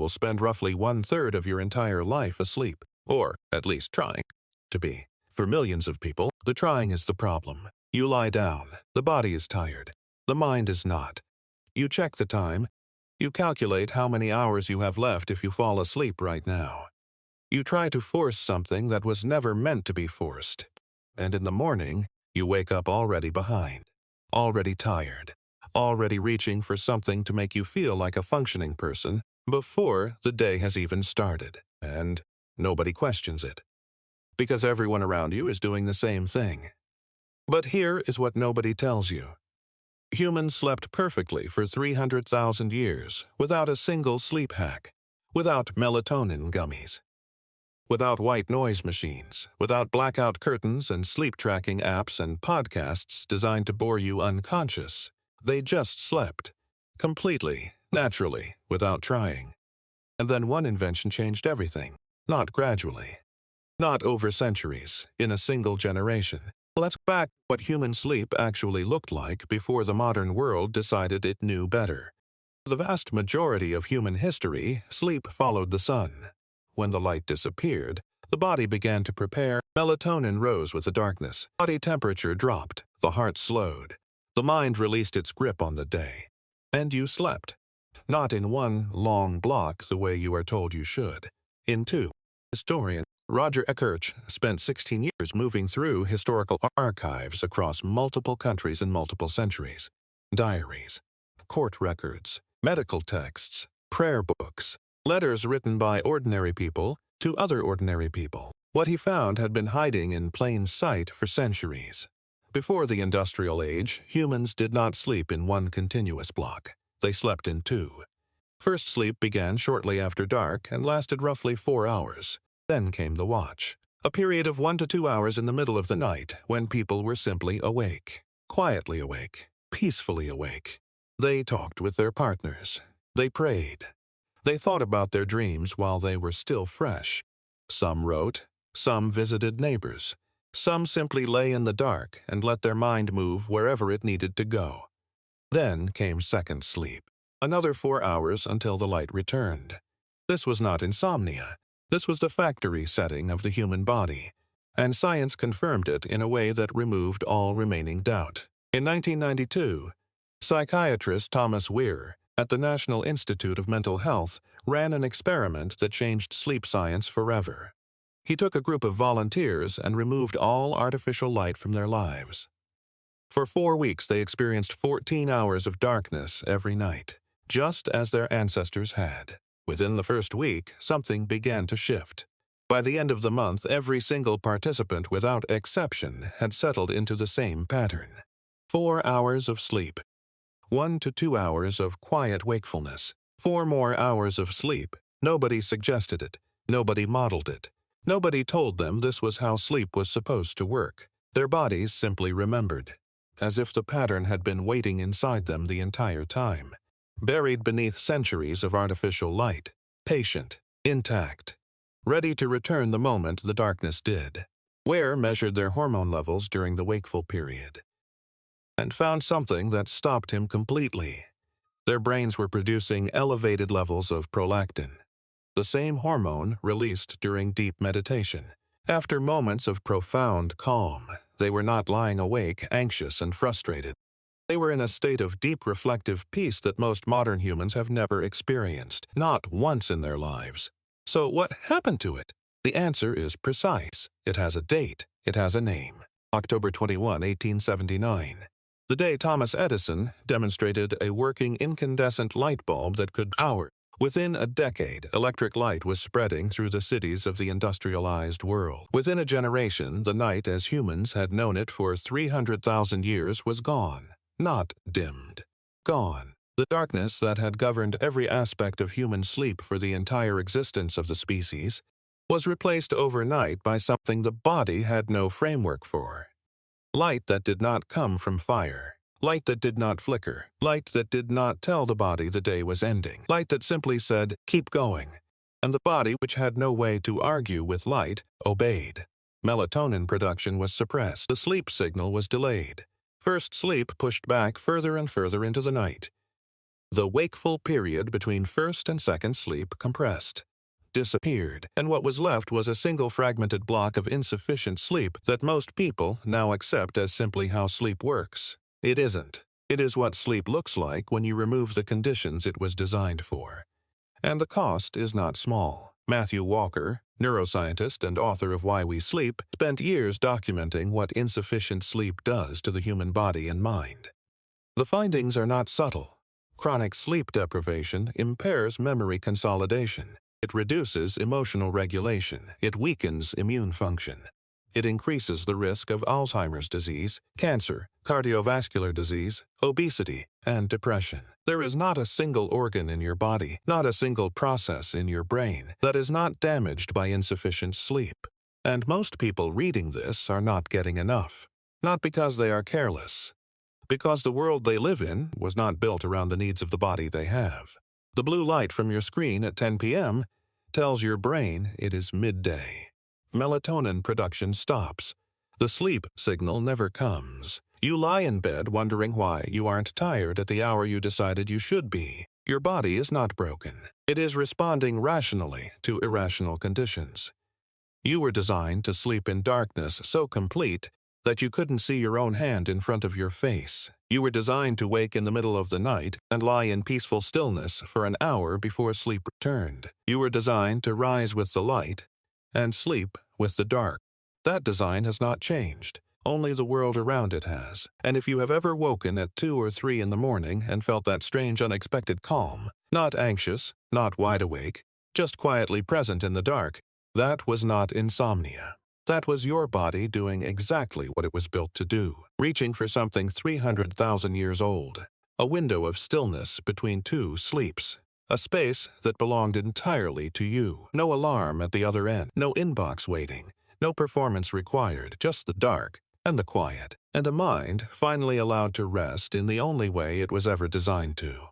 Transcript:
will spend roughly 1/3 of your entire life asleep, or at least trying to be. For millions of people, the trying is the problem. You lie down, the body is tired, the mind is not. You check the time, you calculate how many hours you have left if you fall asleep right now. You try to force something that was never meant to be forced. And in the morning, you wake up already behind, already tired, already reaching for something to make you feel like a functioning person before the day has even started. And nobody questions it, because everyone around you is doing the same thing. But here is what nobody tells you. Humans slept perfectly for 300,000 years without a single sleep hack, without melatonin gummies, without white noise machines, without blackout curtains and sleep-tracking apps and podcasts designed to bore you unconscious. They just slept, completely, naturally, without trying. And then one invention changed everything, not gradually, not over centuries, in a single generation. Let's go back to what human sleep actually looked like before the modern world decided it knew better. For the vast majority of human history, sleep followed the sun. When the light disappeared, the body began to prepare. Melatonin rose with the darkness. Body temperature dropped. The heart slowed. The mind released its grip on the day. And you slept. Not in one long block the way you are told you should. In two. Historian Roger Ekirch spent 16 years moving through historical archives across multiple countries and multiple centuries. Diaries, court records, medical texts, prayer books, letters written by ordinary people to other ordinary people. What he found had been hiding in plain sight for centuries. Before the Industrial Age, humans did not sleep in one continuous block. They slept in two. First sleep began shortly after dark and lasted roughly 4 hours. Then came the watch, a period of 1 to 2 hours in the middle of the night when people were simply awake, quietly awake, peacefully awake. They talked with their partners. They prayed. They thought about their dreams while they were still fresh. Some wrote, some visited neighbors. Some simply lay in the dark and let their mind move wherever it needed to go. Then came second sleep, another 4 hours until the light returned. This was not insomnia. This was the factory setting of the human body, and science confirmed it in a way that removed all remaining doubt. In 1992, psychiatrist Thomas Wehr at the National Institute of Mental Health ran an experiment that changed sleep science forever. He took a group of volunteers and removed all artificial light from their lives. For 4 weeks, they experienced 14 hours of darkness every night, just as their ancestors had. Within the first week, something began to shift. By the end of the month, every single participant, without exception, had settled into the same pattern. 4 hours of sleep. 1 to 2 hours of quiet wakefulness. 4 more hours of sleep. Nobody suggested it. Nobody modeled it. Nobody told them this was how sleep was supposed to work. Their bodies simply remembered, as if the pattern had been waiting inside them the entire time, buried beneath centuries of artificial light, patient, intact, ready to return the moment the darkness did. Wehr measured their hormone levels during the wakeful period and found something that stopped him completely. Their brains were producing elevated levels of prolactin, the same hormone released during deep meditation. After moments of profound calm, they were not lying awake, anxious and frustrated. They were in a state of deep reflective peace that most modern humans have never experienced, not once in their lives. So what happened to it? The answer is precise. It has a date. It has a name. October 21, 1879. The day Thomas Edison demonstrated a working incandescent light bulb that could power. Within a decade, electric light was spreading through the cities of the industrialized world. Within a generation, the night as humans had known it for 300,000 years was gone. Not dimmed. Gone. The darkness that had governed every aspect of human sleep for the entire existence of the species was replaced overnight by something the body had no framework for. Light that did not come from fire. Light that did not flicker. Light that did not tell the body the day was ending. Light that simply said, keep going. And the body, which had no way to argue with light, obeyed. Melatonin production was suppressed. The sleep signal was delayed. First sleep pushed back further and further into the night. The wakeful period between first and second sleep compressed, disappeared, and what was left was a single fragmented block of insufficient sleep that most people now accept as simply how sleep works. It isn't. It is what sleep looks like when you remove the conditions it was designed for. And the cost is not small. Matthew Walker, neuroscientist and author of Why We Sleep, spent years documenting what insufficient sleep does to the human body and mind. The findings are not subtle. Chronic sleep deprivation impairs memory consolidation. It reduces emotional regulation. It weakens immune function. It increases the risk of Alzheimer's disease, cancer, cardiovascular disease, obesity, and depression. There is not a single organ in your body, not a single process in your brain, that is not damaged by insufficient sleep. And most people reading this are not getting enough. Not because they are careless. Because the world they live in was not built around the needs of the body they have. The blue light from your screen at 10 p.m. tells your brain it is midday. Melatonin production stops. The sleep signal never comes. You lie in bed wondering why you aren't tired at the hour you decided you should be. Your body is not broken. It is responding rationally to irrational conditions. You were designed to sleep in darkness so complete that you couldn't see your own hand in front of your face. You were designed to wake in the middle of the night and lie in peaceful stillness for an hour before sleep returned. You were designed to rise with the light and sleep with the dark. That design has not changed. Only the world around it has. And if you have ever woken at 2 or 3 in the morning and felt that strange unexpected calm, not anxious, not wide awake, just quietly present in the dark, that was not insomnia. That was your body doing exactly what it was built to do, reaching for something 300,000 years old, a window of stillness between two sleeps, a space that belonged entirely to you. No alarm at the other end, no inbox waiting, no performance required, just the dark and the quiet, and a mind finally allowed to rest in the only way it was ever designed to.